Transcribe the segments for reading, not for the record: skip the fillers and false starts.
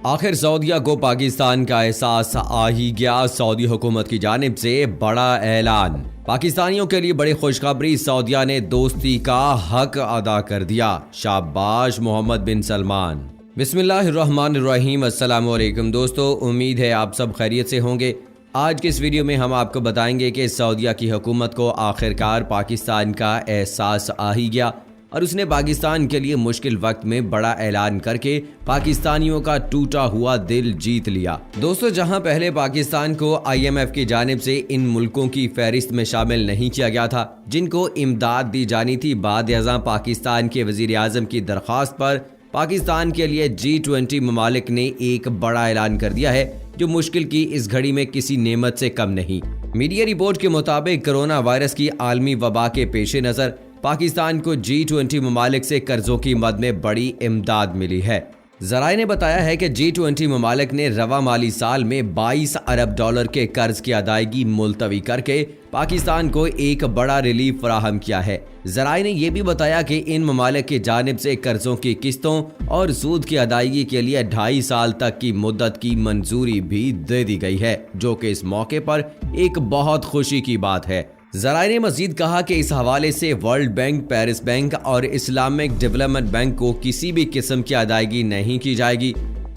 آخر سعودیہ کو پاکستان کا احساس آ ہی گیا۔ سعودی حکومت کی جانب سے بڑا اعلان۔ پاکستانیوں کے لیے بڑی خوشخبری، سعودیہ نے دوستی کا حق ادا کر دیا۔ شاباش محمد بن سلمان۔ بسم اللہ الرحمن الرحیم۔ السلام علیکم دوستو، امید ہے آپ سب خیریت سے ہوں گے۔ آج کے اس ویڈیو میں ہم آپ کو بتائیں گے کہ سعودیہ کی حکومت کو آخرکار پاکستان کا احساس آ ہی گیا اور اس نے پاکستان کے لیے مشکل وقت میں بڑا اعلان کر کے پاکستانیوں کا ٹوٹا ہوا دل جیت لیا۔ دوستو، جہاں پہلے پاکستان کو IMF کی جانب سے ان ملکوں کی فہرست میں شامل نہیں کیا گیا تھا جن کو امداد دی جانی تھی، بعد ازاں پاکستان کے وزیر اعظم کی درخواست پر پاکستان کے لیے G20 ممالک نے ایک بڑا اعلان کر دیا ہے جو مشکل کی اس گھڑی میں کسی نعمت سے کم نہیں۔ میڈیا رپورٹ کے مطابق کرونا وائرس کی عالمی وبا کے پیش نظر پاکستان کو G20 ممالک سے قرضوں کی مد میں بڑی امداد ملی ہے۔ ذرائع نے بتایا ہے کہ G20 ممالک نے رواں مالی سال میں 22 ارب ڈالر کے قرض کی ادائیگی ملتوی کر کے پاکستان کو ایک بڑا ریلیف فراہم کیا ہے۔ ذرائع نے یہ بھی بتایا کہ ان ممالک کی جانب سے قرضوں کی قسطوں اور سود کی ادائیگی کے لیے 2.5 سال تک کی مدت کی منظوری بھی دے دی گئی ہے، جو کہ اس موقع پر ایک بہت خوشی کی بات ہے۔ ذرائع نے مزید کہا کہ اس حوالے سے ورلڈ بینک، پیرس بینک اور اسلامک ڈیولپمنٹ بینک کو کسی بھی قسم کی ادائیگی نہیں کی جائے گی،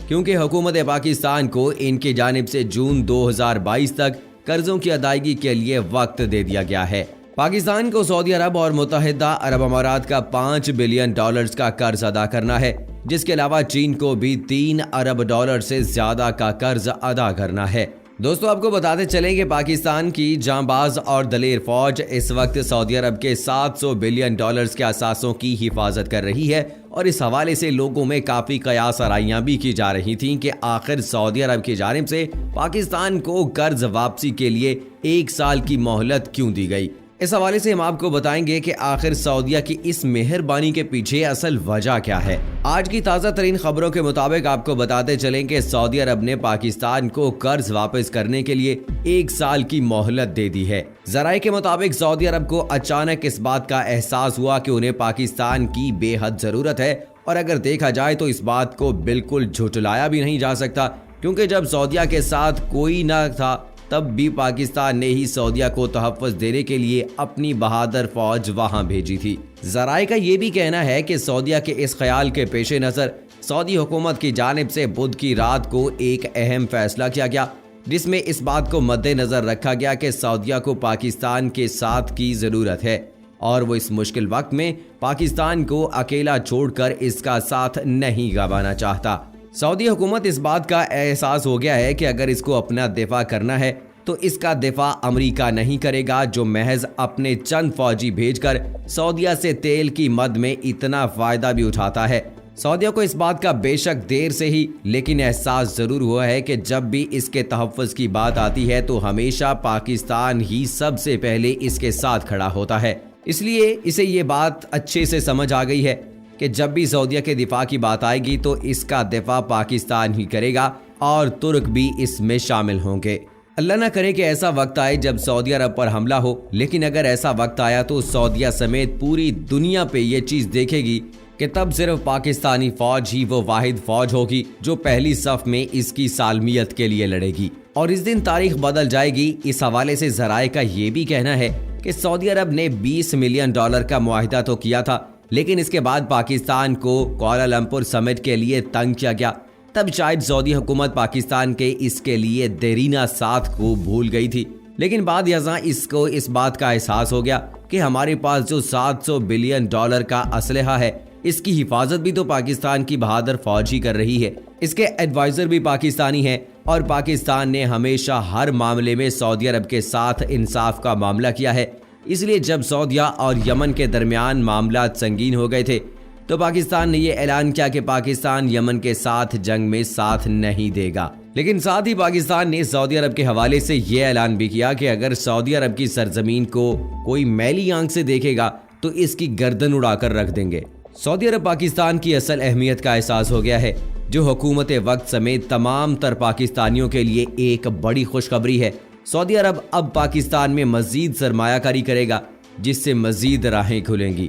کیونکہ حکومت پاکستان کو ان کی جانب سے جون 2022 تک قرضوں کی ادائیگی کے لیے وقت دے دیا گیا ہے۔ پاکستان کو سعودی عرب اور متحدہ عرب امارات کا 5 بلین ڈالرز کا قرض ادا کرنا ہے، جس کے علاوہ چین کو بھی 3 ارب ڈالر سے زیادہ کا قرض ادا کرنا ہے۔ دوستو، آپ کو بتاتے چلیں کہ پاکستان کی جانباز اور دلیر فوج اس وقت سعودی عرب کے 700 بلین ڈالرز کے اثاثوں کی حفاظت کر رہی ہے، اور اس حوالے سے لوگوں میں کافی قیاس آرائیاں بھی کی جا رہی تھیں کہ آخر سعودی عرب کی جانب سے پاکستان کو قرض واپسی کے لیے 1 سال کی مہلت کیوں دی گئی۔ اس حوالے سے ہم آپ کو بتائیں گے کہ آخر سعودیہ کی اس مہربانی کے پیچھے اصل وجہ کیا ہے۔ آج کی تازہ ترین خبروں کے مطابق آپ کو بتاتے چلیں کہ سعودی عرب نے پاکستان کو قرض واپس کرنے کے لیے 1 سال کی مہلت دے دی ہے۔ ذرائع کے مطابق سعودی عرب کو اچانک اس بات کا احساس ہوا کہ انہیں پاکستان کی بے حد ضرورت ہے، اور اگر دیکھا جائے تو اس بات کو بالکل جھٹلایا بھی نہیں جا سکتا، کیونکہ جب سعودیہ کے ساتھ کوئی نہ تھا تب بھی پاکستان نے ہی سعودیہ کو تحفظ دینے کے لیے اپنی بہادر فوج وہاں بھیجی تھی۔ ذرائع کا یہ بھی کہنا ہے کہ سعودیہ کے اس خیال کے پیش نظر سعودی حکومت کی جانب سے بدھ کی رات کو ایک اہم فیصلہ کیا گیا، جس میں اس بات کو مد نظر رکھا گیا کہ سعودیہ کو پاکستان کے ساتھ کی ضرورت ہے، اور وہ اس مشکل وقت میں پاکستان کو اکیلا چھوڑ کر اس کا ساتھ نہیں گنوانا چاہتا۔ سعودی حکومت اس بات کا احساس ہو گیا ہے کہ اگر اس کو اپنا دفاع کرنا ہے تو اس کا دفاع امریکہ نہیں کرے گا، جو محض اپنے چند فوجی بھیج کر سعودیہ سے تیل کی مد میں اتنا فائدہ بھی اٹھاتا ہے۔ سعودیہ کو اس بات کا بے شک دیر سے ہی لیکن احساس ضرور ہوا ہے کہ جب بھی اس کے تحفظ کی بات آتی ہے تو ہمیشہ پاکستان ہی سب سے پہلے اس کے ساتھ کھڑا ہوتا ہے۔ اس لیے اسے یہ بات اچھے سے سمجھ آ گئی ہے کہ جب بھی سعودیہ کے دفاع کی بات آئے گی تو اس کا دفاع پاکستان ہی کرے گا، اور ترک بھی اس میں شامل ہوں گے۔ اللہ نہ کرے کہ ایسا وقت آئے جب سعودی عرب پر حملہ ہو، لیکن اگر ایسا وقت آیا تو سعودیہ سمیت پوری دنیا پہ یہ چیز دیکھے گی کہ تب صرف پاکستانی فوج ہی وہ واحد فوج ہوگی جو پہلی صف میں اس کی سالمیت کے لیے لڑے گی، اور اس دن تاریخ بدل جائے گی۔ اس حوالے سے ذرائع کا یہ بھی کہنا ہے کہ سعودی عرب نے 20 ملین ڈالر کا معاہدہ تو کیا تھا، لیکن اس کے بعد پاکستان کو کوالالمپور سمٹ کے لیے تنگ کیا گیا۔ تب شاید سعودی حکومت پاکستان کے اس کے لیے دیرینہ ساتھ کو بھول گئی تھی، لیکن بعد ازاں اس کو اس بات کا احساس ہو گیا کہ ہمارے پاس جو 700 بلین ڈالر کا اسلحہ ہے، اس کی حفاظت بھی تو پاکستان کی بہادر فوج ہی کر رہی ہے، اس کے ایڈوائزر بھی پاکستانی ہیں، اور پاکستان نے ہمیشہ ہر معاملے میں سعودی عرب کے ساتھ انصاف کا معاملہ کیا ہے۔ اس لیے جب سعودیہ اور یمن کے درمیان معاملات سنگین ہو گئے تھے تو پاکستان نے یہ اعلان کیا کہ پاکستان یمن کے ساتھ جنگ میں ساتھ نہیں دے گا، لیکن ساتھ ہی پاکستان نے سعودی عرب کے حوالے سے یہ اعلان بھی کیا کہ اگر سعودی عرب کی سرزمین کو کوئی میلی آنکھ سے دیکھے گا تو اس کی گردن اڑا کر رکھ دیں گے۔ سعودی عرب پاکستان کی اصل اہمیت کا احساس ہو گیا ہے، جو حکومت وقت سمیت تمام تر پاکستانیوں کے لیے ایک بڑی خوشخبری ہے۔ سعودی عرب اب پاکستان میں مزید سرمایہ کاری کرے گا، جس سے مزید راہیں کھلیں گی۔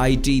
IT,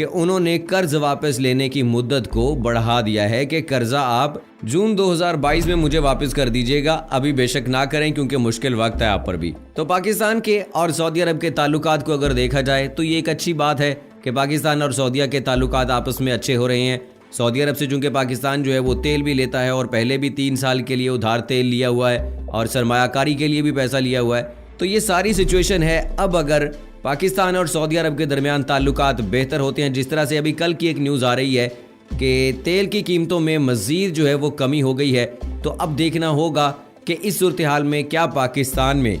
کہ انہوں نے قرض واپس لینے کی مدت کو بڑھا دیا ہے کہ قرضہ آپ جون 2022 میں مجھے واپس کر دیجیے گا، ابھی بے شک نہ کریں کیونکہ مشکل وقت ہے آپ پر بھی۔ تو پاکستان کے اور سعودی عرب کے تعلقات کو اگر دیکھا جائے تو یہ ایک اچھی بات ہے کہ پاکستان اور سعودیہ کے تعلقات آپس میں اچھے ہو رہے ہیں۔ سعودی عرب سے چونکہ پاکستان جو ہے وہ تیل بھی لیتا ہے اور پہلے بھی 3 سال کے لیے ادھار تیل لیا ہوا ہے اور سرمایہ کاری کے لیے بھی پیسہ لیا ہوا ہے، تو یہ ساری سچویشن ہے۔ اب اگر پاکستان اور سعودی عرب کے درمیان تعلقات بہتر ہوتے ہیں، جس طرح سے ابھی کل کی ایک نیوز آ رہی ہے کہ تیل کی قیمتوں میں مزید جو ہے وہ کمی ہو گئی ہے، تو اب دیکھنا ہوگا کہ اس صورتحال میں کیا پاکستان میں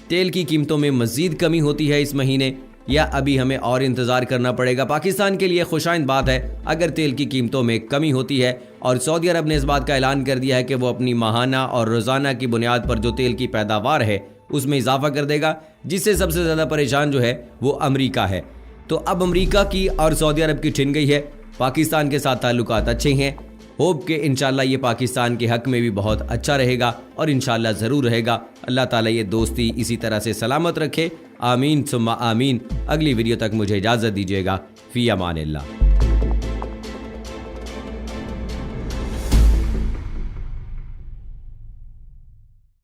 تیل کی قیمتوں میں مزید کمی ہوتی ہے اس مہینے، یا ابھی ہمیں اور انتظار کرنا پڑے گا۔ پاکستان کے لیے خوشائند بات ہے اگر تیل کی قیمتوں میں کمی ہوتی ہے، اور سعودی عرب نے اس بات کا اعلان کر دیا ہے کہ وہ اپنی ماہانہ اور روزانہ کی بنیاد پر جو تیل کی پیداوار ہے اس میں اضافہ کر دے گا، جس سے سب سے زیادہ پریشان جو ہے وہ امریکہ ہے۔ تو اب امریکہ کی اور سعودی عرب کی ٹھن گئی ہے، پاکستان کے ساتھ تعلقات اچھے ہیں۔ ہوپ کہ انشاءاللہ یہ پاکستان کے حق میں بھی بہت اچھا رہے گا، اور انشاءاللہ ضرور رہے گا۔ اللہ تعالیٰ یہ دوستی اسی طرح سے سلامت رکھے، آمین ثم آمین۔ اگلی ویڈیو تک مجھے اجازت دیجیے گا، فی امان اللہ۔